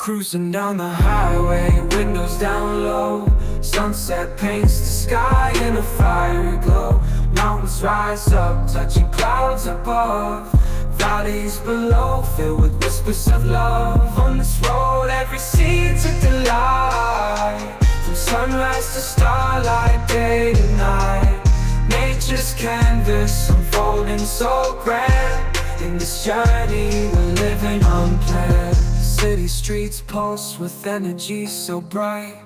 Cruising down the highway, windows down low. Sunset paints the sky in a fiery glow. Mountains rise up, touching clouds above. Valleys below, filled with whispers of love. On this road, every seed's a delight. From sunrise to starlight, day to night. Nature's canvas unfolding so grand. In this journey, we're living unplanned. City streets pulse with energy so bright.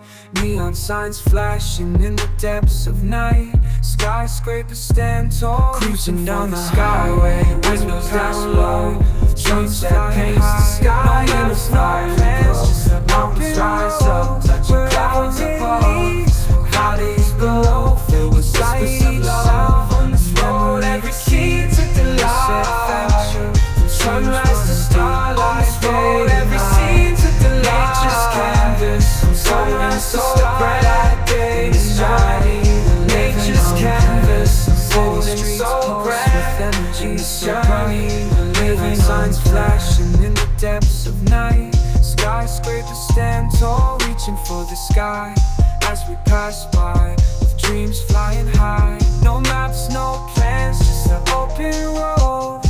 Neon signs flashing in the depths of night. Skyscrapers stand tall, cruising down the skyway. Windows down low, sunset paints the sky in a fiery glow. Mountains rise up, touching clouds above. Valleys below, filled with whispers of love. On this road, every seed's a delight. From sunrise to starlight, every seed's a delight. Nature's canvas, sunrise so bright, day to night. Nature's canvas, unfolding so bright. Energy so bright, living signs flashing in the depths of night. Skyscrapers stand tall, reaching for the sky. As we pass by, with dreams flying high. No maps, no plans, just an open road.